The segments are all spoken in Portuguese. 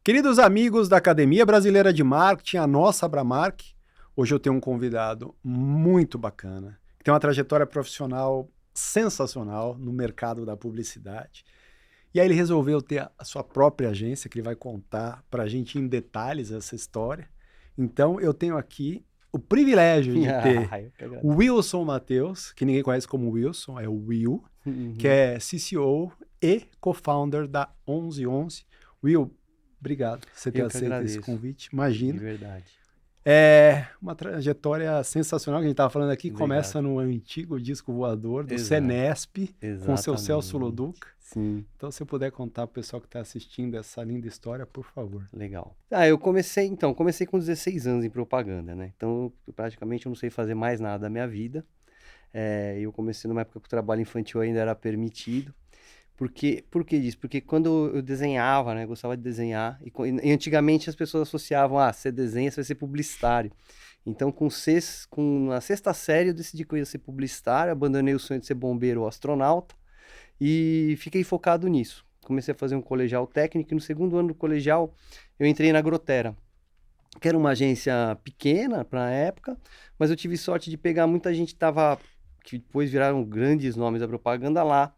Queridos amigos da Academia Brasileira de Marketing, a nossa Abramark, hoje eu tenho um convidado muito bacana, que tem uma trajetória profissional sensacional no mercado da publicidade. E aí ele resolveu ter a sua própria agência, que ele vai contar para a gente em detalhes essa história. Então eu tenho aqui o privilégio de ter Eu que o agradeço. Wilson Matheus, que ninguém conhece como Wilson, é o Will, que Uhum. é CCO e co-founder da 1111. Will, obrigado por você ter Eu que aceito esse agradeço, convite. de Imagina. verdade. É uma trajetória sensacional que a gente estava falando aqui. Obrigado. Começa no antigo disco voador do Exato, Senesp, com seu Celso exatamente. Loduca. Sim, Então, se eu puder contar para o pessoal que está assistindo essa linda história, por favor. legal. Eu comecei com 16 anos em propaganda, né? Então, praticamente eu não sei fazer mais nada da minha vida. Eu comecei numa época que o trabalho infantil ainda era permitido. Por que disso? Porque quando eu desenhava, né? Gostava de desenhar. E antigamente as pessoas associavam, você desenha, você vai ser publicitário. Então, na sexta série, eu decidi que eu ia ser publicitário, abandonei o sonho de ser bombeiro ou astronauta e fiquei focado nisso. Comecei a fazer um colegial técnico e no segundo ano do colegial eu entrei na Grotera, que era uma agência pequena para a época, mas eu tive sorte de pegar muita gente que depois viraram grandes nomes da propaganda lá,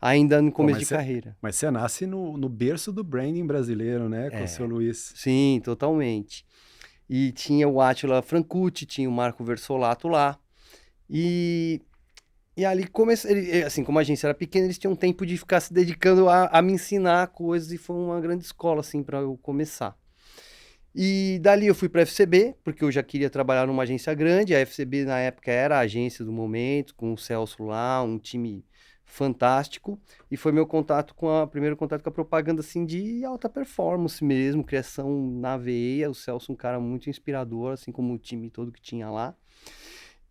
ainda no Pô, começo de carreira. mas você nasce no berço do branding brasileiro, né, com o seu É, Luiz. sim, totalmente. E tinha o Átila Francucci, tinha o Marco Versolato lá. E, e ali comecei, assim, como a agência era pequena, eles tinham tempo de ficar se dedicando a me ensinar coisas e foi uma grande escola, assim, para eu começar. E dali eu fui para a FCB, porque eu já queria trabalhar numa agência grande. A FCB na época era a agência do momento, com o Celso lá, um time fantástico. E foi meu primeiro contato com a propaganda assim de alta performance mesmo, criação na veia. O Celso um cara muito inspirador, assim como o time todo que tinha lá.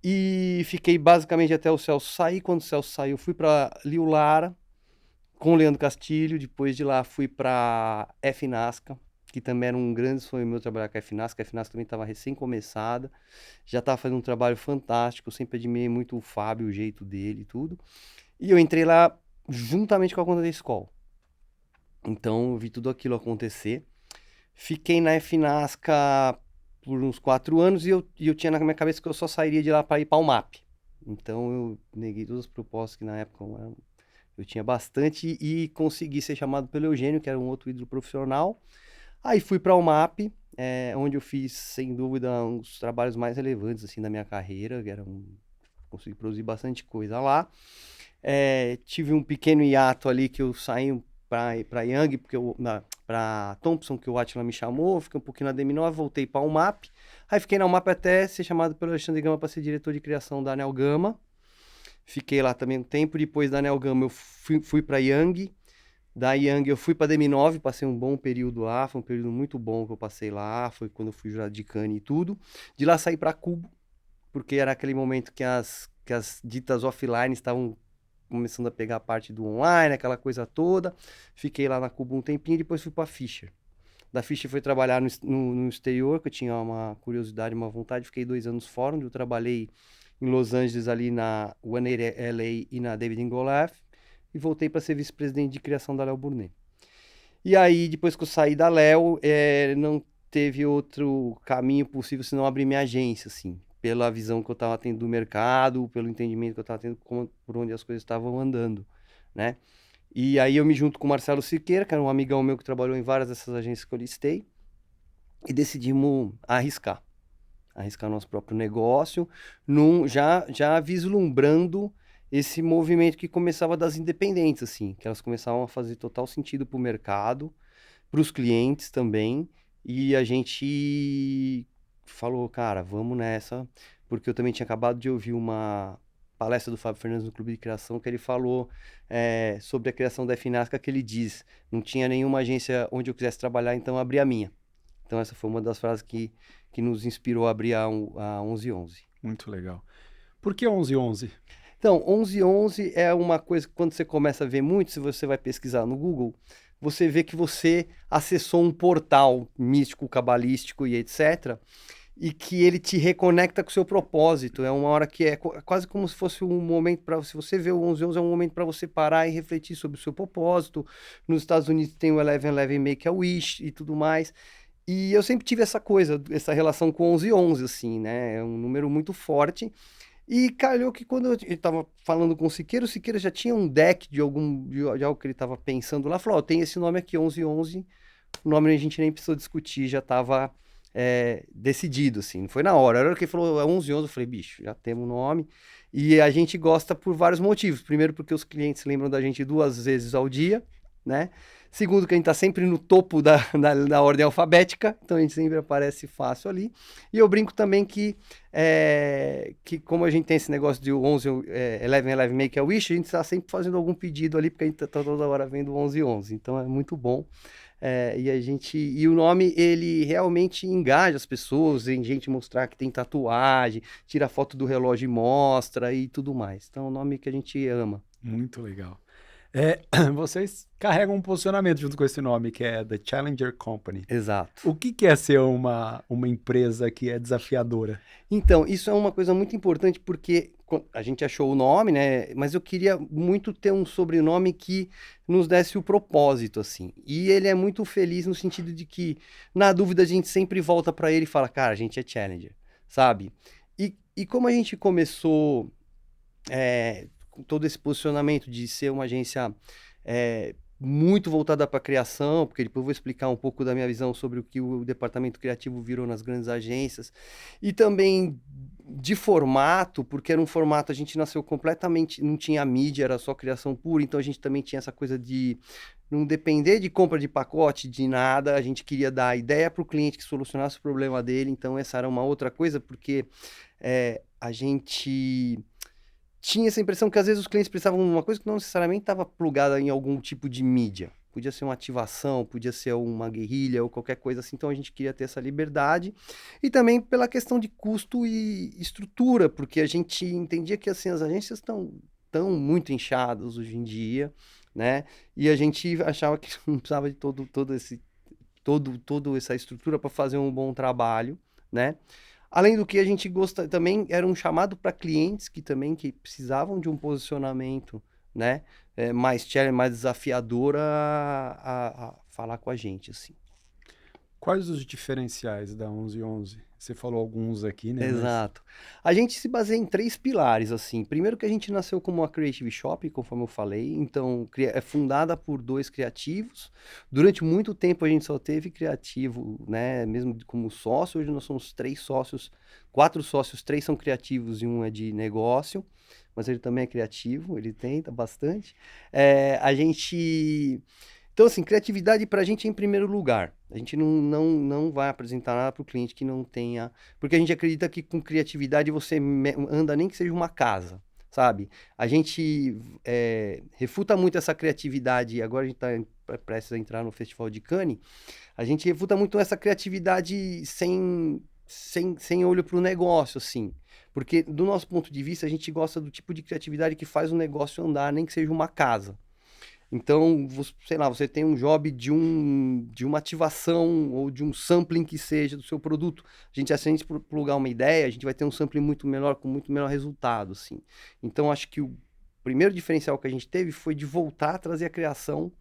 E fiquei basicamente até o Celso sair. Quando o Celso saiu, fui para Liu Lara com o Leandro Castilho. Depois de lá fui para FNASCA, que também era um grande sonho meu trabalhar com a FNASCA. A FNASCA também estava recém-começada, já estava fazendo um trabalho fantástico. Eu sempre admirei muito o Fábio, o jeito dele e tudo. E eu entrei lá juntamente com a conta da escola. Então eu vi tudo aquilo acontecer. Fiquei na FNASCA por uns 4 anos e eu tinha na minha cabeça que eu só sairia de lá para ir para o MAP. Então eu neguei todas as propostas que na época eu tinha bastante e consegui ser chamado pelo Eugênio, que era um outro ídolo profissional. Aí fui para o MAP, onde eu fiz, sem dúvida, um dos trabalhos mais relevantes assim da minha carreira. Consegui produzir bastante coisa lá. Tive um pequeno hiato ali que eu saí para Young, para Thompson, que o Atila me chamou, fiquei um pouquinho na DM9, voltei para o MAP. Aí fiquei na UMAP até ser chamado pelo Alexandre Gama para ser diretor de criação da Anel Gama. Fiquei lá também um tempo. Depois da Anel Gama eu fui para Young. Da Young eu fui para DM9, passei um bom período lá, foi um período muito bom que eu passei lá, foi quando eu fui jurado de Cannes e tudo. De lá saí para Cubo, porque era aquele momento que as ditas offline estavam começando a pegar a parte do online, aquela coisa toda. Fiquei lá na Cubo um tempinho e depois fui para Fischer. Da Fischer fui trabalhar no exterior, que eu tinha uma curiosidade, uma vontade. Fiquei 2 anos fora, onde eu trabalhei em Los Angeles, ali na One LA e na David Goliath. E voltei para ser vice-presidente de criação da Léo Burnet. E aí, depois que eu saí da Léo, não teve outro caminho possível senão abrir minha agência, assim, pela visão que eu estava tendo do mercado, pelo entendimento que eu estava tendo por onde as coisas estavam andando, né? E aí eu me junto com o Marcelo Siqueira, que era um amigão meu que trabalhou em várias dessas agências que eu listei, e decidimos arriscar nosso próprio negócio, já vislumbrando esse movimento que começava das independentes, assim, que elas começavam a fazer total sentido para o mercado, para os clientes também, e a gente falou, cara, vamos nessa, porque eu também tinha acabado de ouvir uma palestra do Fábio Fernandes no Clube de Criação, que ele falou sobre a criação da FNASCA, que ele diz, não tinha nenhuma agência onde eu quisesse trabalhar, então abri a minha. Então essa foi uma das frases que nos inspirou a abrir a 1111. Muito legal. Por que 1111? Então, 1111 é uma coisa que quando você começa a ver muito, se você vai pesquisar no Google, você vê que você acessou um portal místico, cabalístico e etc. e que ele te reconecta com o seu propósito. É uma hora que é quase como se fosse um momento para se você ver o 11-11, é um momento para você parar e refletir sobre o seu propósito. Nos Estados Unidos tem o 11-11 Make a Wish e tudo mais. E eu sempre tive essa coisa, essa relação com 11-11, assim, né? É um número muito forte. E calhou que quando eu estava falando com o Siqueira já tinha um deck de algo que ele estava pensando lá. Falou, ó, tem esse nome aqui, 11-11. O nome a gente nem precisou discutir, já estava decidido, assim. Não foi na hora. A hora que ele falou, é 11-11, eu falei, bicho, já temos o nome. E a gente gosta por vários motivos. Primeiro, porque os clientes lembram da gente 2 vezes ao dia, né? Segundo, que a gente está sempre no topo da ordem alfabética, então a gente sempre aparece fácil ali. E eu brinco também que como a gente tem esse negócio de 11-11 Make a Wish, a gente está sempre fazendo algum pedido ali, porque a gente está toda hora vendo 11-11. Então é muito bom. E o nome, ele realmente engaja as pessoas, em gente mostrar que tem tatuagem, tira foto do relógio e mostra e tudo mais. Então é um nome que a gente ama. Muito legal. Vocês carregam um posicionamento junto com esse nome, que é The Challenger Company. Exato. O que é ser uma empresa que é desafiadora? Então, isso é uma coisa muito importante porque a gente achou o nome, né? Mas eu queria muito ter um sobrenome que nos desse o propósito, assim. E ele é muito feliz no sentido de que, na dúvida, a gente sempre volta para ele e fala, cara, a gente é Challenger, sabe? E como a gente começou com todo esse posicionamento de ser uma agência muito voltada para a criação, porque depois eu vou explicar um pouco da minha visão sobre o que o departamento criativo virou nas grandes agências, e também de formato, porque era um formato, a gente nasceu completamente, não tinha mídia, era só criação pura, então a gente também tinha essa coisa de não depender de compra de pacote, de nada, a gente queria dar a ideia para o cliente que solucionasse o problema dele, então essa era uma outra coisa, porque a gente tinha essa impressão que às vezes os clientes precisavam de uma coisa que não necessariamente estava plugada em algum tipo de mídia. Podia ser uma ativação, podia ser uma guerrilha ou qualquer coisa assim. Então a gente queria ter essa liberdade. E também pela questão de custo e estrutura, porque a gente entendia que assim, as agências estão muito inchadas hoje em dia, né? E a gente achava que não precisava de toda essa estrutura para fazer um bom trabalho, né? Além do que a gente gosta também, era um chamado para clientes que precisavam de um posicionamento, né? Mais challenge, mais desafiador a falar com a gente, assim. Quais os diferenciais da 1111? Você falou alguns aqui, né? Exato. A gente se baseia em 3 pilares, assim. Primeiro que a gente nasceu como uma Creative Shop, conforme eu falei. Então, é fundada por 2 criativos. Durante muito tempo a gente só teve criativo, né? Mesmo como sócio. Hoje nós somos 3 sócios, 4 sócios, 3 são criativos e 1 é de negócio. Mas ele também é criativo, ele tenta bastante. Então, assim, criatividade para a gente é em primeiro lugar. A gente não vai apresentar nada para o cliente que não tenha... Porque a gente acredita que com criatividade você anda nem que seja uma casa, sabe? A gente refuta muito essa criatividade. Agora a gente está prestes a entrar no Festival de Cannes. A gente refuta muito essa criatividade sem olho para o negócio, assim. Porque, do nosso ponto de vista, a gente gosta do tipo de criatividade que faz o negócio andar, nem que seja uma casa. Então, sei lá, você tem um job de uma ativação ou de um sampling que seja do seu produto. Se a gente plugar uma ideia, a gente vai ter um sampling muito melhor, com muito melhor resultado, assim. Então, acho que o primeiro diferencial que a gente teve foi de voltar a trazer a criação,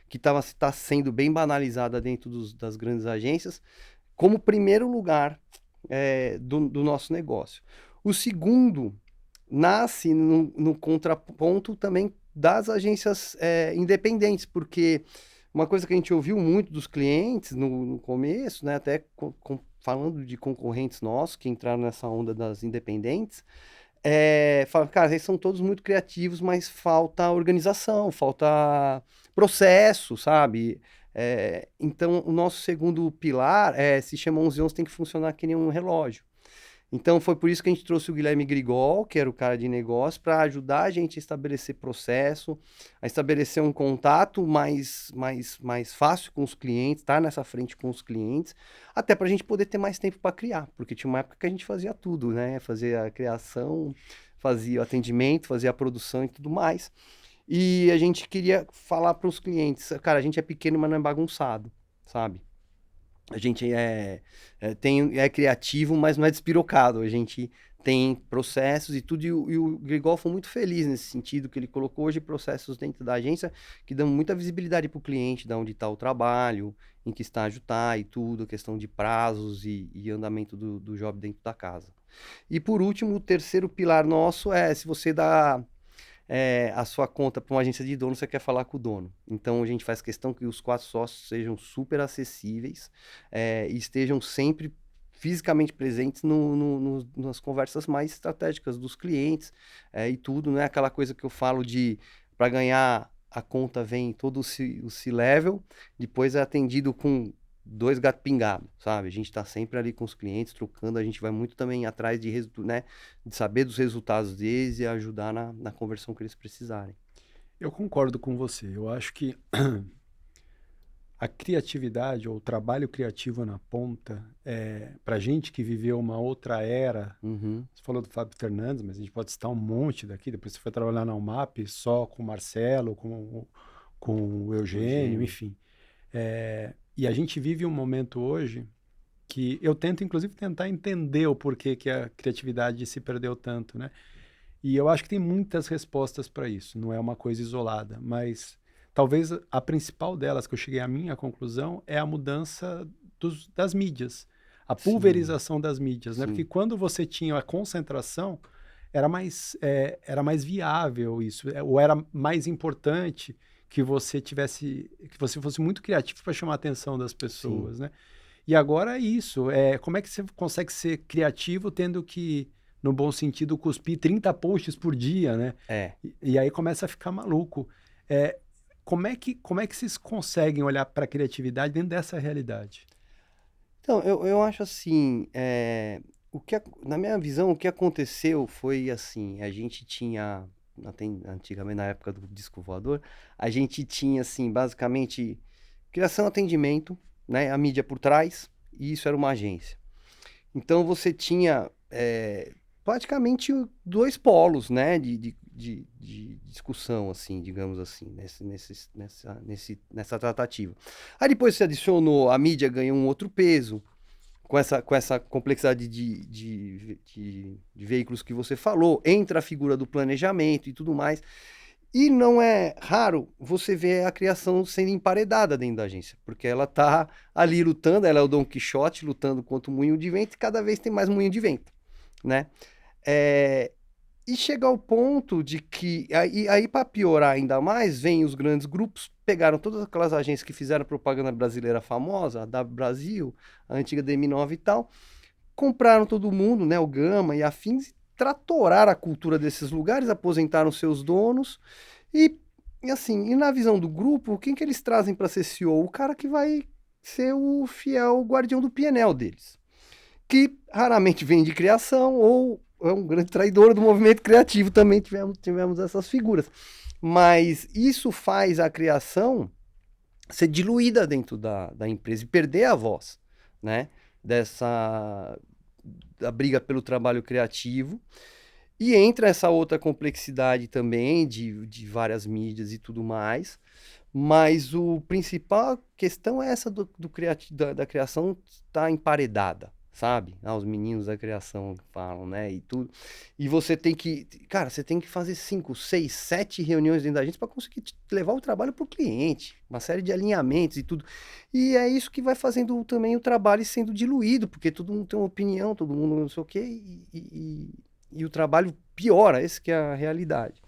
que está sendo bem banalizada dentro das grandes agências, como primeiro lugar do nosso negócio. O segundo nasce no contraponto também das agências independentes, porque uma coisa que a gente ouviu muito dos clientes no começo, né, até falando de concorrentes nossos que entraram nessa onda das independentes, fala, cara, eles são todos muito criativos, mas falta organização, falta processo, sabe? Então, o nosso segundo pilar se chama 1111, tem que funcionar que nem um relógio. Então, foi por isso que a gente trouxe o Guilherme Grigol, que era o cara de negócio, para ajudar a gente a estabelecer processo, a estabelecer um contato mais fácil com os clientes, estar nessa frente com os clientes, até para a gente poder ter mais tempo para criar, porque tinha uma época que a gente fazia tudo, né? Fazia a criação, fazia o atendimento, fazia a produção e tudo mais. E a gente queria falar para os clientes, cara, a gente é pequeno, mas não é bagunçado, sabe? A gente é criativo, mas não é despirocado. A gente tem processos e tudo, e o Grigol foi muito feliz nesse sentido, que ele colocou hoje processos dentro da agência que dão muita visibilidade para o cliente, de onde está o trabalho, em que estágio está e tudo, questão de prazos e andamento do job dentro da casa. E por último, o terceiro pilar nosso é se você dá a sua conta para uma agência de dono, você quer falar com o dono. Então a gente faz questão que os 4 sócios sejam super acessíveis e estejam sempre fisicamente presentes nas conversas mais estratégicas dos clientes e tudo, não é aquela coisa que eu falo de para ganhar a conta vem todo o C-level, depois é atendido com 2 gatos pingados, sabe? A gente está sempre ali com os clientes, trocando, a gente vai muito também atrás né, de saber dos resultados deles e ajudar na conversão que eles precisarem. Eu concordo com você. Eu acho que a criatividade ou o trabalho criativo na ponta, para gente que viveu uma outra era, Uhum. você falou do Fábio Fernandes, mas a gente pode citar um monte daqui, depois você foi trabalhar na UMAP só com o Marcelo, com o Eugênio, enfim. E a gente vive um momento hoje que eu tento, inclusive, tentar entender o porquê que a criatividade se perdeu tanto, né? E eu acho que tem muitas respostas para isso, não é uma coisa isolada, mas talvez a principal delas, que eu cheguei à minha conclusão, é a mudança das mídias, a Sim, pulverização das mídias, né? Porque sim, quando você tinha a concentração, era mais viável isso, ou era mais importante que que você fosse muito criativo para chamar a atenção das sim. pessoas, né? E agora é isso. Como é que você consegue ser criativo tendo que, no bom sentido, cuspir 30 posts por dia, né? É. E aí começa a ficar maluco. É, como é que vocês conseguem olhar para a criatividade dentro dessa realidade? Então, eu acho assim, na minha visão, o que aconteceu foi assim, a gente tinha, antigamente na época do disco voador, a gente tinha assim, basicamente, criação, atendimento, né, a mídia por trás, e isso era uma agência. Então você tinha praticamente 2 polos, né, de discussão, assim, digamos assim, nessa tratativa. Aí depois você adicionou, a mídia ganhou um outro peso, com essa complexidade de veículos que você falou, entra a figura do planejamento e tudo mais. E não é raro você ver a criação sendo emparedada dentro da agência, porque ela tá ali lutando, ela é o Don Quixote lutando contra o moinho de vento e cada vez tem mais moinho de vento, né? É, e chega ao ponto de que, aí para piorar ainda mais, vem os grandes grupos, pegaram todas aquelas agências que fizeram propaganda brasileira famosa, a da Brasil, a antiga DM9 e tal, compraram todo mundo, né, o Gama e afins, e tratoraram a cultura desses lugares, aposentaram seus donos e, assim, e na visão do grupo, quem que eles trazem para ser CEO? O cara que vai ser o fiel guardião do PNL deles, que raramente vem de criação ou é um grande traidor do movimento criativo, também tivemos essas figuras. Mas isso faz a criação ser diluída dentro da empresa e perder a voz, né? Dessa da briga pelo trabalho criativo. E entra essa outra complexidade também de várias mídias e tudo mais. Mas o principal questão é essa da criação estar emparedada, sabe? Os meninos da criação falam, né? E tudo. E você tem que, cara, você tem que fazer 5, 6, 7 reuniões dentro da agência para conseguir levar o trabalho para o cliente, uma série de alinhamentos e tudo. E é isso que vai fazendo também o trabalho sendo diluído, porque todo mundo tem uma opinião, todo mundo não sei o quê, e o trabalho piora, essa que é a realidade.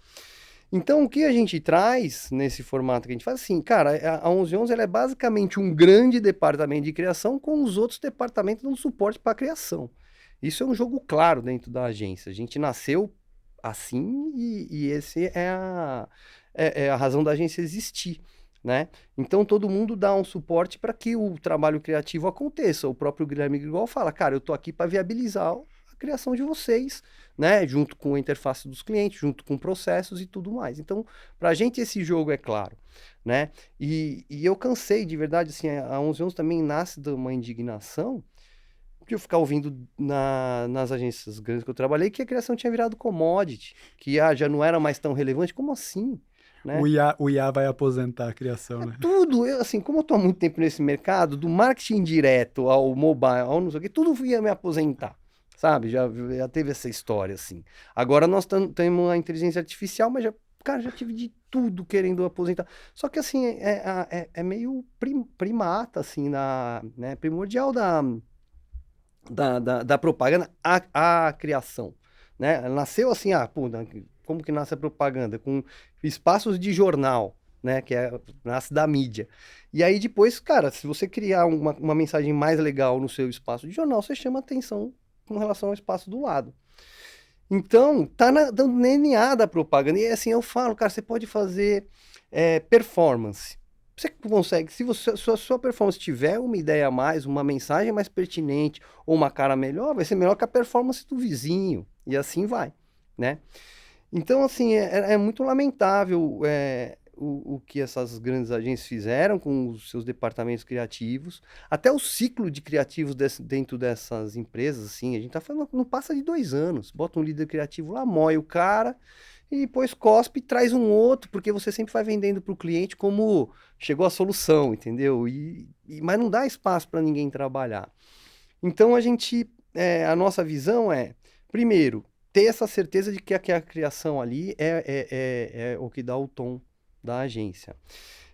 Então, o que a gente traz nesse formato que a gente faz, assim, cara, a 1111 ela é basicamente um grande departamento de criação com os outros departamentos dando suporte para a criação. Isso é um jogo claro dentro da agência. A gente nasceu assim e esse é a razão da agência existir, né? Então, todo mundo dá um suporte para que o trabalho criativo aconteça. O próprio Guilherme Grigol fala, cara, eu tô aqui para viabilizar a criação de vocês, né? Junto com a interface dos clientes, junto com processos e tudo mais. Então, para a gente esse jogo é claro, né? E eu cansei, de verdade, assim, a 1111 também nasce de uma indignação de eu ficar ouvindo nas agências grandes que eu trabalhei que a criação tinha virado commodity, que já não era mais tão relevante. Como assim? né? O IA vai aposentar a criação, né? Tudo, assim, como eu tô há muito tempo nesse mercado, do marketing direto ao mobile, ao não sei o que, tudo ia me aposentar, sabe? Já teve essa história, assim. Agora nós temos a inteligência artificial, mas já, cara, já tive de tudo querendo aposentar. Só que, assim, é meio primata, assim, né? Primordial da propaganda a criação, né? Nasceu assim, pô, como que nasce a propaganda? Com espaços de jornal, né? Nasce da mídia. E aí depois, cara, se você criar uma mensagem mais legal no seu espaço de jornal, você chama atenção com relação ao espaço do lado. Então, tá no DNA da propaganda. E assim, eu falo, cara, você pode fazer performance. Você consegue, se sua performance tiver uma ideia a mais, uma mensagem mais pertinente ou uma cara melhor, vai ser melhor que a performance do vizinho. E assim vai, né? Então, assim, é muito lamentável o que essas grandes agências fizeram com os seus departamentos criativos. Até o ciclo de criativos dentro dessas empresas, assim, a gente tá falando, não passa de 2 anos. Bota um líder criativo lá, moe o cara e depois cospe e traz um outro, porque você sempre vai vendendo para o cliente como chegou a solução, entendeu? Mas não dá espaço para ninguém trabalhar. Então, a nossa visão primeiro, ter essa certeza de que a criação ali é o que dá o tom da agência.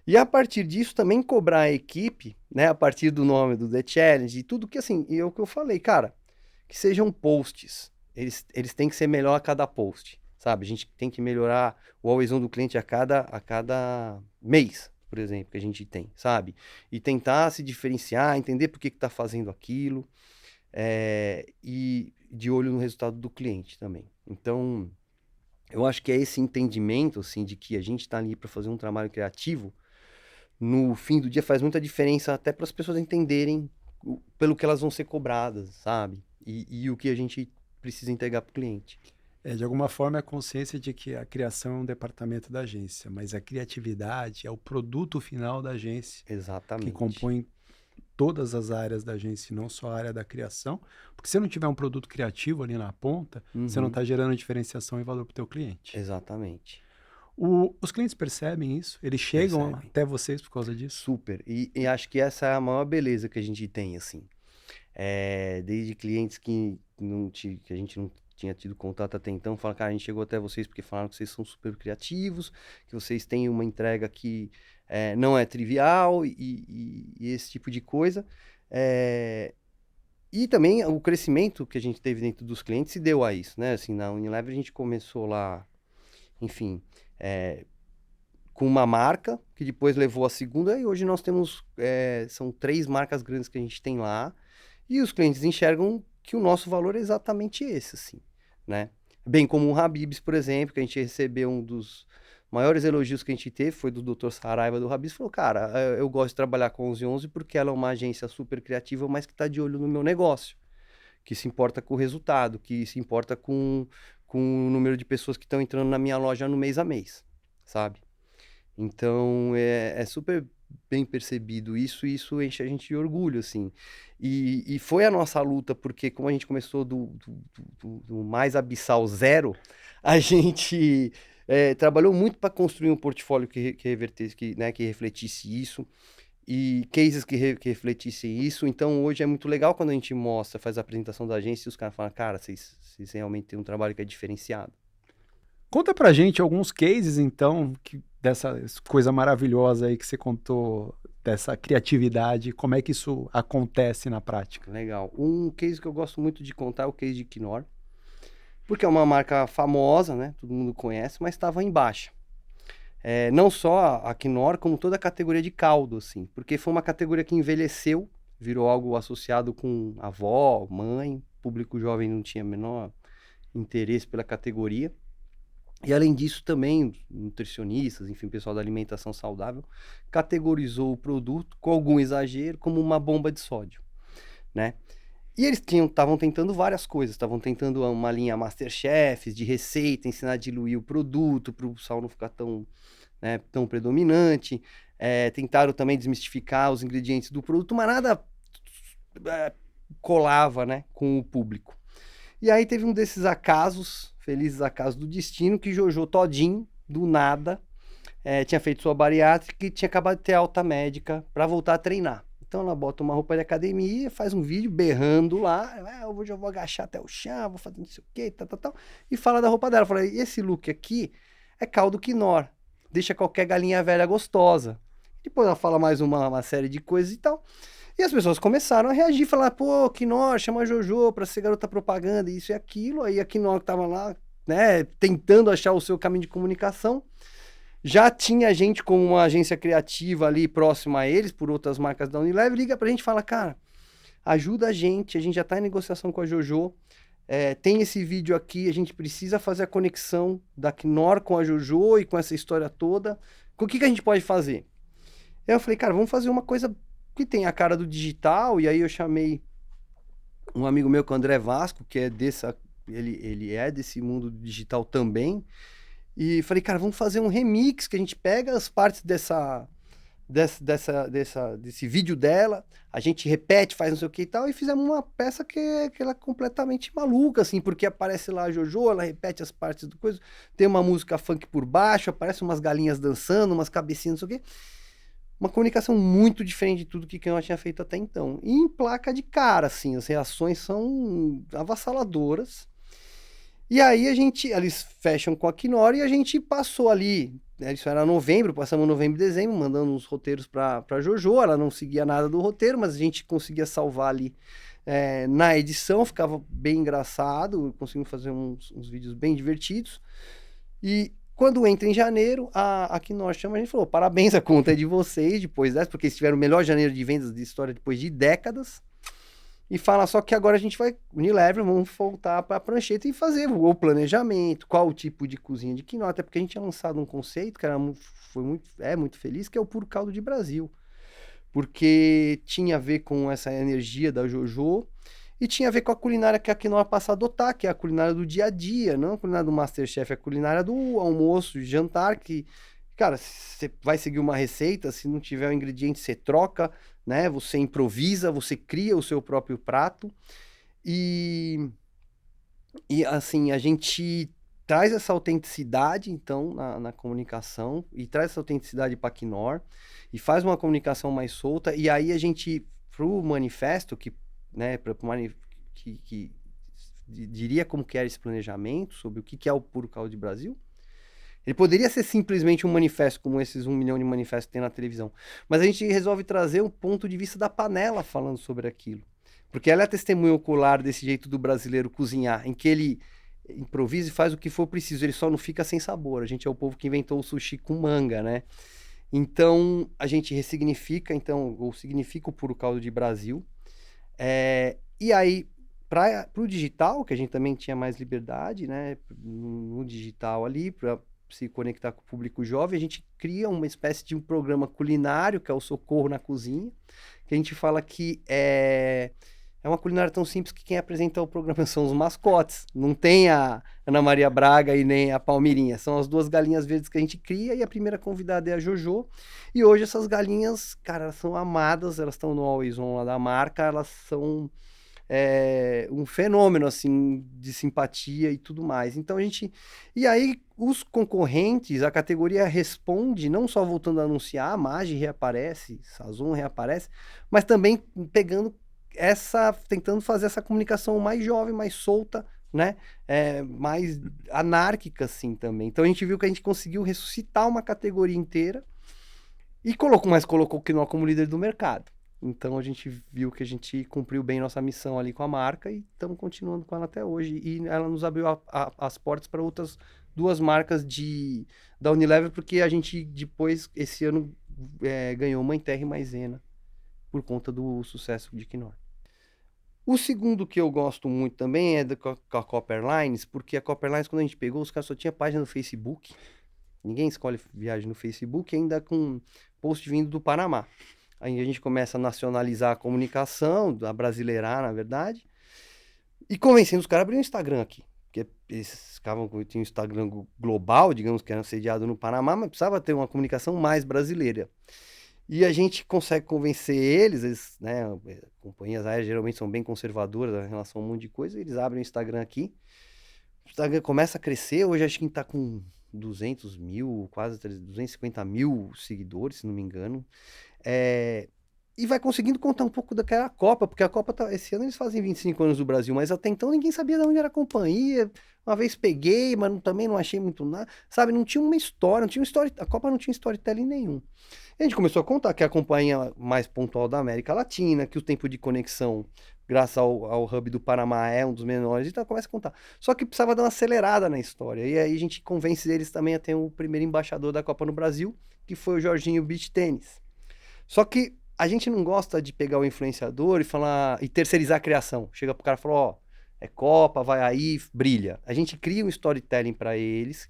E a partir disso também cobrar a equipe, né, a partir do nome do The Challenge e tudo que assim, é o que eu falei, cara, que sejam posts, eles têm que ser melhor a cada post, sabe? A gente tem que melhorar o always on do cliente a cada mês, por exemplo, que a gente tem, sabe? E tentar se diferenciar, entender por que tá fazendo aquilo, e de olho no resultado do cliente também. Então, eu acho que é esse entendimento, assim, de que a gente está ali para fazer um trabalho criativo, no fim do dia faz muita diferença até para as pessoas entenderem pelo que elas vão ser cobradas, sabe? E o que a gente precisa entregar para o cliente. De alguma forma, é a consciência de que a criação é um departamento da agência, mas a criatividade é o produto final da agência, Exatamente. que compõe todas as áreas da agência, não só a área da criação, porque se não tiver um produto criativo ali na ponta, você não está gerando diferenciação e valor para o teu cliente. Exatamente. Os clientes percebem isso? Eles chegam até vocês por causa disso? Super. E acho que essa é a maior beleza que a gente tem, assim. Desde clientes que a gente não tinha tido contato até então, falam, cara, a gente chegou até vocês porque falaram que vocês são super criativos, que vocês têm uma entrega que não é trivial e esse tipo de coisa. E também o crescimento que a gente teve dentro dos clientes se deu a isso, né? Assim, na Unilever a gente começou lá, enfim, com uma marca, que depois levou a segunda, e hoje nós temos, são 3 marcas grandes que a gente tem lá, e os clientes enxergam que o nosso valor é exatamente esse, assim, né? Bem como o Habib's, por exemplo, que a gente recebeu um dos maiores elogios que a gente teve, foi do Dr. Saraiva do Habib's, falou, cara, eu gosto de trabalhar com 1111 porque ela é uma agência super criativa, mas que está de olho no meu negócio, que se importa com o resultado, que se importa com o número de pessoas que estão entrando na minha loja no mês a mês, sabe? Então, é super bem percebido isso, e isso enche a gente de orgulho, assim. E foi a nossa luta, porque como a gente começou do mais abissal zero, a gente trabalhou muito para construir um portfólio que revertesse, que refletisse isso, e cases que refletissem isso. Então, hoje é muito legal quando a gente mostra, faz a apresentação da agência, e os caras falam, cara, vocês realmente têm um trabalho que é diferenciado. Conta pra gente alguns cases, então, dessa coisa maravilhosa aí que você contou, dessa criatividade, como é que isso acontece na prática? Legal. Um case que eu gosto muito de contar é o case de Knorr, porque é uma marca famosa, né? Todo mundo conhece, mas estava em baixa. Não só a Knorr, como toda a categoria de caldo, assim, porque foi uma categoria que envelheceu, virou algo associado com avó, mãe, público jovem não tinha menor interesse pela categoria. E além disso também, nutricionistas, enfim, pessoal da alimentação saudável, categorizou o produto, com algum exagero, como uma bomba de sódio, né? E eles estavam tentando várias coisas, estavam tentando uma linha Masterchef, de receita, ensinar a diluir o produto, para o sal não ficar tão predominante. Tentaram também desmistificar os ingredientes do produto, mas nada colava, né, com o público. E aí teve um desses acasos, felizes acasos do destino, que Jojo Todinho, do nada, tinha feito sua bariátrica e tinha acabado de ter alta médica para voltar a treinar. Então ela bota uma roupa de academia, faz um vídeo berrando lá, hoje eu vou agachar até o chão, vou fazer não sei o que, tal, e fala da roupa dela. Fala, esse look aqui é caldo quinor, deixa qualquer galinha velha gostosa. Depois ela fala mais uma série de coisas e tal. E as pessoas começaram a reagir, falar, pô, Quinor, chama a Jojo pra ser garota propaganda, isso e aquilo. Aí a Quinor que tava lá, né, tentando achar o seu caminho de comunicação. Já tinha gente com uma agência criativa ali próxima a eles, por outras marcas da Unilever, liga pra gente e fala, cara, ajuda a gente já tá em negociação com a Jojo, tem esse vídeo aqui, a gente precisa fazer a conexão da Knorr com a Jojo e com essa história toda. O que a gente pode fazer? Eu falei, cara, vamos fazer uma coisa que tem a cara do digital, e aí eu chamei um amigo meu, que é o André Vasco, que é ele é desse mundo digital também, e falei, cara, vamos fazer um remix, que a gente pega as partes desse vídeo dela, a gente repete, faz não sei o que e tal, e fizemos uma peça que ela é completamente maluca, assim, porque aparece lá a Jojo, ela repete as partes do coisa, tem uma música funk por baixo, aparece umas galinhas dançando, umas cabecinhas, não sei o que. Uma comunicação muito diferente de tudo que eu tinha feito até então. E em placa de cara, assim, as reações são avassaladoras. E aí eles fecham com a Knorr e a gente passou ali, né, isso era novembro, passamos novembro e dezembro, mandando uns roteiros pra Jojo, ela não seguia nada do roteiro, mas a gente conseguia salvar ali na edição, ficava bem engraçado, conseguimos fazer uns vídeos bem divertidos. E quando entra em janeiro, a Knorr chama, a gente falou, parabéns, a conta é de vocês, depois dessa, porque eles tiveram o melhor janeiro de vendas de história depois de décadas. E fala só que agora a gente vai, Unilever, vamos voltar para a prancheta e fazer o planejamento, qual o tipo de cozinha de Knorr, até porque a gente tinha lançado um conceito que é muito feliz, que é o puro caldo de Brasil. Porque tinha a ver com essa energia da Jojo e tinha a ver com a culinária que a Knorr passa a adotar, que é a culinária do dia a dia, não a culinária do Masterchef, é a culinária do almoço, jantar, que, cara, você vai seguir uma receita, se não tiver o ingrediente, você troca, né? Você improvisa, você cria o seu próprio prato. E assim, a gente traz essa autenticidade, então, na comunicação, e traz essa autenticidade para a Knorr, e faz uma comunicação mais solta, e aí a gente, pro manifesto, né, que diria como que era esse planejamento, sobre o que é o puro caldo de Brasil, ele poderia ser simplesmente um manifesto, como esses 1 milhão de manifestos que tem na televisão. Mas a gente resolve trazer um ponto de vista da panela falando sobre aquilo. Porque ela é a testemunha ocular desse jeito do brasileiro cozinhar, em que ele improvisa e faz o que for preciso, ele só não fica sem sabor. A gente é o povo que inventou o sushi com manga, né? Então, a gente ressignifica, ou significa o puro caldo de Brasil. E aí, para o digital, que a gente também tinha mais liberdade, né? No digital ali, para se conectar com o público jovem, a gente cria uma espécie de um programa culinário, que é o Socorro na Cozinha, que a gente fala que é uma culinária tão simples que quem apresenta o programa são os mascotes. Não tem a Ana Maria Braga e nem a Palmirinha. São as duas galinhas verdes que a gente cria e a primeira convidada é a Jojo. E hoje essas galinhas, cara, elas são amadas, elas estão no Always On lá da marca, elas são um fenômeno, assim, de simpatia e tudo mais. Então E aí, os concorrentes, a categoria responde, não só voltando a anunciar, a Maggi reaparece, Sazon reaparece, mas também pegando tentando fazer essa comunicação mais jovem, mais solta, né? Mais anárquica, assim, também. Então a gente viu que a gente conseguiu ressuscitar uma categoria inteira e colocou o Knorr como líder do mercado. Então a gente viu que a gente cumpriu bem nossa missão ali com a marca e estamos continuando com ela até hoje. E ela nos abriu as portas para outras 2 marcas da Unilever, porque a gente depois, esse ano, ganhou Mãe Terra e Maisena por conta do sucesso de Knorr. O segundo que eu gosto muito também é com a Copper Lines, porque a Copper Lines, quando a gente pegou, os caras só tinha página no Facebook. Ninguém escolhe viagem no Facebook, ainda com post vindo do Panamá. Aí a gente começa a nacionalizar a comunicação, a brasileirar, na verdade, e convencendo os caras a abrir um Instagram aqui. Porque eles tinham um Instagram global, digamos que era sediado no Panamá, mas precisava ter uma comunicação mais brasileira. E a gente consegue convencer eles, né? Companhias aéreas geralmente são bem conservadoras em relação a um monte de coisa, eles abrem o Instagram aqui, começa a crescer, hoje acho que tá com 200 mil, quase 250 mil seguidores, se não me engano. E vai conseguindo contar um pouco daquela Copa, porque a Copa, esse ano eles fazem 25 anos do Brasil, mas até então ninguém sabia de onde era a companhia. Uma vez peguei, mas também não achei muito nada, sabe? Não tinha uma história, não tinha história, a Copa não tinha storytelling nenhum. E a gente começou a contar que é a companhia mais pontual da América Latina, que o tempo de conexão, graças ao hub do Panamá, é um dos menores, então começa a contar. Só que precisava dar uma acelerada na história, e aí a gente convence eles também a ter o primeiro embaixador da Copa no Brasil, que foi o Jorginho Beach Tennis. Só que a gente não gosta de pegar o influenciador e falar e terceirizar a criação. Chega pro cara e fala, ó, é Copa, vai aí, brilha. A gente cria um storytelling para eles,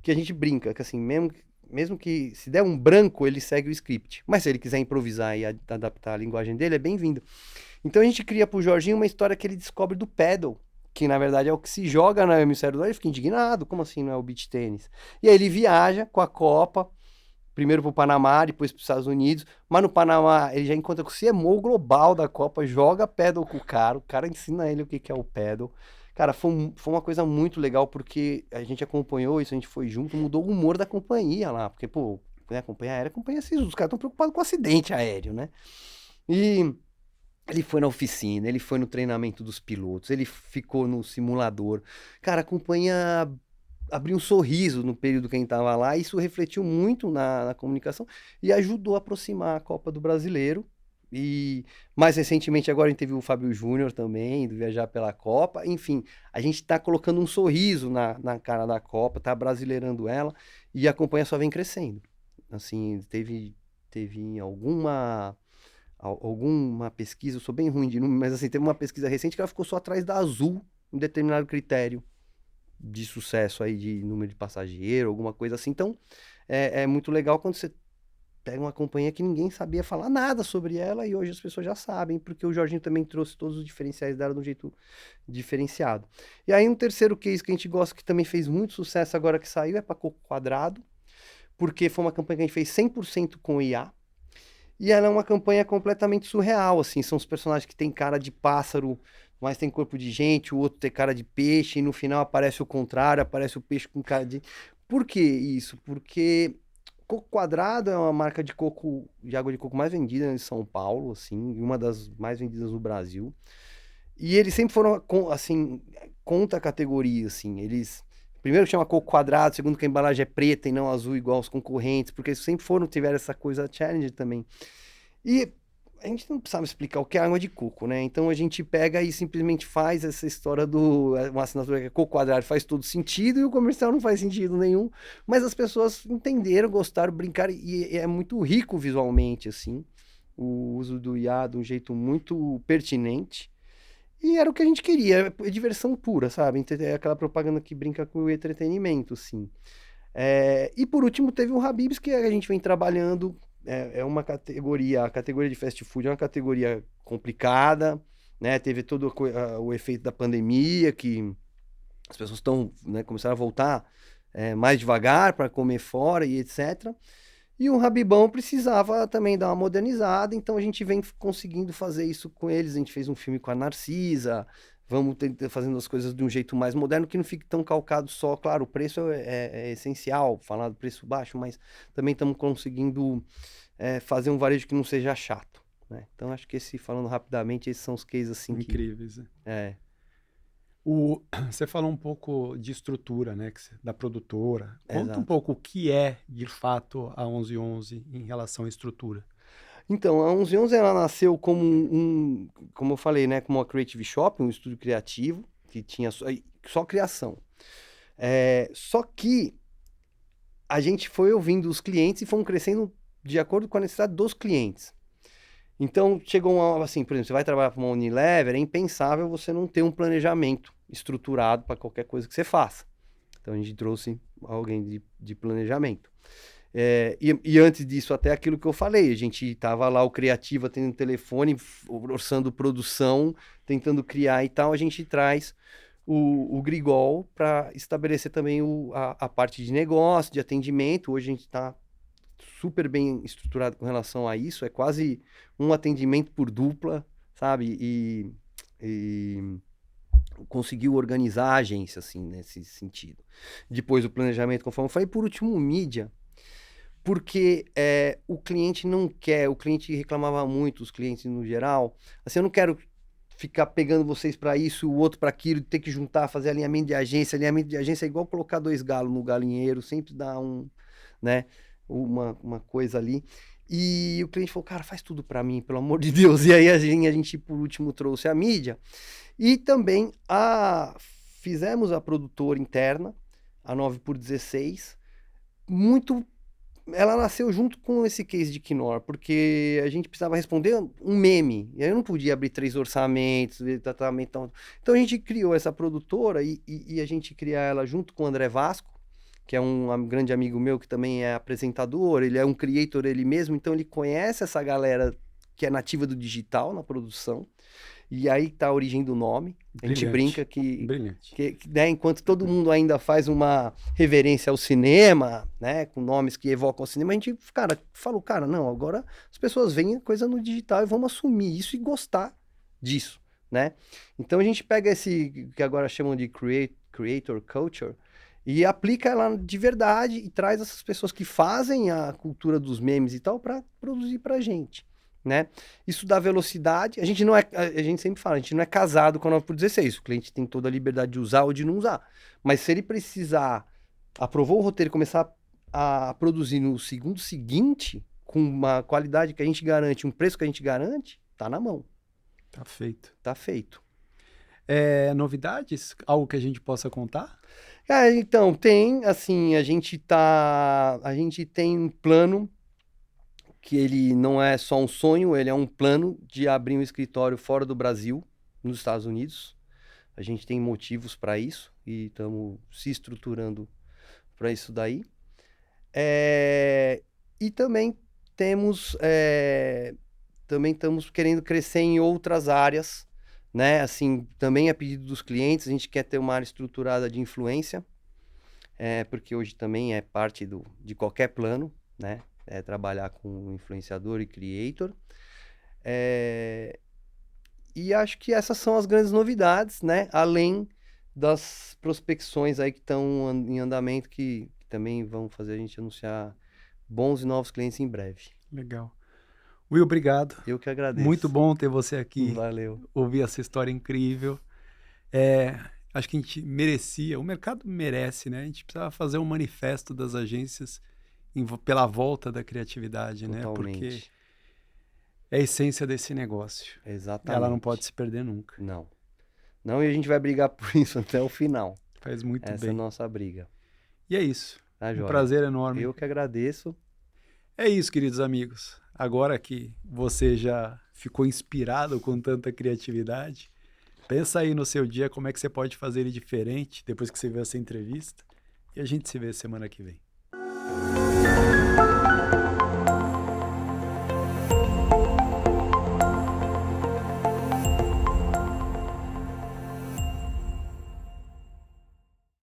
que a gente brinca, que assim, mesmo que se der um branco, ele segue o script. Mas se ele quiser improvisar e adaptar a linguagem dele, é bem-vindo. Então a gente cria pro Jorginho uma história que ele descobre do paddle, que na verdade é o que se joga no hemisfério do lado, ele fica indignado, como assim não é o beach tênis? E aí ele viaja com a Copa, primeiro pro Panamá, depois pros Estados Unidos, mas no Panamá ele já encontra com o CMO global da Copa, joga paddle com o cara ensina ele o que é o paddle. Cara, foi uma coisa muito legal, porque a gente acompanhou isso, a gente foi junto, mudou o humor da companhia lá, porque, pô, né, a companhia aérea, os caras estão preocupados com o acidente aéreo, né? E ele foi na oficina, ele foi no treinamento dos pilotos, ele ficou no simulador. Cara, a companhia abriu um sorriso no período que a gente estava lá, e isso refletiu muito na comunicação e ajudou a aproximar a Copa do Brasileiro. E mais recentemente agora a gente teve o Fábio Júnior também, do Viajar pela Copa. Enfim, a gente está colocando um sorriso na cara da Copa, está brasileirando ela, e a companhia só vem crescendo. Assim, teve alguma pesquisa, eu sou bem ruim de número, mas assim, teve uma pesquisa recente que ela ficou só atrás da Azul, em determinado critério de sucesso aí, de número de passageiro, alguma coisa assim. Então, é muito legal quando você pega uma companhia que ninguém sabia falar nada sobre ela e hoje as pessoas já sabem, porque o Jorginho também trouxe todos os diferenciais dela de um jeito diferenciado. E aí um terceiro case que a gente gosta, que também fez muito sucesso agora que saiu, é para Coco Quadrado, porque foi uma campanha que a gente fez 100% com IA, e ela é uma campanha completamente surreal, assim, são os personagens que têm cara de pássaro, mas tem corpo de gente, o outro tem cara de peixe, e no final aparece o contrário, aparece o peixe com cara de... Por que isso? Porque Coco Quadrado é uma marca de coco, de água de coco mais vendida em São Paulo, assim, e uma das mais vendidas no Brasil. E eles sempre foram, assim, contra a categoria, assim, eles... Primeiro chama coco quadrado, segundo que a embalagem é preta e não azul igual aos concorrentes, porque eles sempre tiveram essa coisa challenge também. E a gente não precisava explicar o que é água de coco, né? Então a gente pega e simplesmente faz essa história uma assinatura que é coco quadrado, faz todo sentido e o comercial não faz sentido nenhum, mas as pessoas entenderam, gostaram, brincaram e é muito rico visualmente, assim, o uso do IA de um jeito muito pertinente. E era o que a gente queria, é diversão pura, sabe? É aquela propaganda que brinca com o entretenimento, assim. E por último, teve o Habib's, que a gente vem trabalhando. É uma categoria, a categoria de fast food é uma categoria complicada, né? Teve todo o efeito da pandemia, que as pessoas estão, né, começaram a voltar mais devagar para comer fora e etc. E o Habibão precisava também dar uma modernizada, então a gente vem conseguindo fazer isso com eles. A gente fez um filme com a Narcisa, vamos fazendo as coisas de um jeito mais moderno, que não fique tão calcado só. Claro, o preço é essencial, falar do preço baixo, mas também estamos conseguindo fazer um varejo que não seja chato, né? Então acho que falando rapidamente, esses são os cases assim Incríveis. É. Você falou um pouco de estrutura, né, da produtora. Conta um Exato. pouco o que é, de fato, a 1111 em relação à estrutura. Então, a 1111 ela nasceu como eu falei, né, como uma creative shop, um estúdio criativo, que tinha só criação. Só que a gente foi ouvindo os clientes e fomos crescendo de acordo com a necessidade dos clientes. Então, chegou assim, por exemplo, você vai trabalhar para uma Unilever, é impensável você não ter um planejamento estruturado para qualquer coisa que você faça. Então, a gente trouxe alguém de planejamento. E antes disso, até aquilo que eu falei, a gente estava lá, o criativo atendendo telefone, orçando produção, tentando criar e tal, a gente traz o Grigol para estabelecer também a parte de negócio, de atendimento. Hoje a gente está super bem estruturado com relação a isso, é quase um atendimento por dupla, sabe? E conseguiu organizar a agência, assim, nesse sentido. Depois o planejamento, conforme eu falei, por último, mídia. Porque o cliente não quer, o cliente reclamava muito, os clientes no geral, assim, eu não quero ficar pegando vocês para isso, o outro para aquilo, ter que juntar, fazer alinhamento de agência. Alinhamento de agência é igual colocar 2 galos no galinheiro, sempre dá né, uma coisa ali. E o cliente falou, cara, faz tudo para mim, pelo amor de Deus. E aí a gente, por último, trouxe a mídia. E também fizemos a produtora interna, a 9x16, muito. Ela nasceu junto com esse case de Knorr, porque a gente precisava responder um meme. E aí eu não podia abrir 3 orçamentos, ver tratamento. Então a gente criou essa produtora e a gente cria ela junto com o André Vasco, que é um grande amigo meu que também é apresentador, ele é um creator ele mesmo, então ele conhece essa galera que é nativa do digital na produção. E aí tá a origem do nome. A gente brinca que né, enquanto todo mundo ainda faz uma reverência ao cinema, né, com nomes que evocam o cinema, a gente, cara, falou, cara, não, agora as pessoas veem a coisa no digital e vamos assumir isso e gostar disso, né? Então a gente pega esse que agora chamam de creator culture e aplica ela de verdade e traz essas pessoas que fazem a cultura dos memes e tal para produzir pra gente. Né? Isso dá velocidade. A gente sempre fala, a gente não é casado com a 9x16. O cliente tem toda a liberdade de usar ou de não usar. Mas se ele precisar, aprovou o roteiro e começar a produzir no segundo seguinte, com uma qualidade que a gente garante, um preço que a gente garante, tá na mão. Tá feito. Tá feito. Novidades? Algo que a gente possa contar? Então, tem, assim, a gente tem um plano que ele não é só um sonho, ele é um plano de abrir um escritório fora do Brasil, nos Estados Unidos. A gente tem motivos para isso e estamos se estruturando para isso daí. E também estamos querendo crescer em outras áreas, né? Assim, também a pedido dos clientes, a gente quer ter uma área estruturada de influência, porque hoje também é parte de qualquer plano, né? Trabalhar com influenciador e creator. E acho que essas são as grandes novidades, né? Além das prospecções aí que estão em andamento, que também vão fazer a gente anunciar bons e novos clientes em breve. Legal. Will, obrigado. Eu que agradeço. Muito bom ter você aqui. Valeu. Ouvir essa história incrível. Acho que a gente merecia, o mercado merece, né? A gente precisava fazer um manifesto das agências pela volta da criatividade, Totalmente. né? Porque é a essência desse negócio. Exatamente. Ela não pode se perder nunca. Não. Não, e a gente vai brigar por isso até o final. Faz muito bem. Essa é a nossa briga. E é isso. Tá, um prazer enorme. Eu que agradeço. É isso, queridos amigos. Agora que você já ficou inspirado com tanta criatividade, pensa aí no seu dia como é que você pode fazer ele diferente depois que você viu essa entrevista. E a gente se vê semana que vem.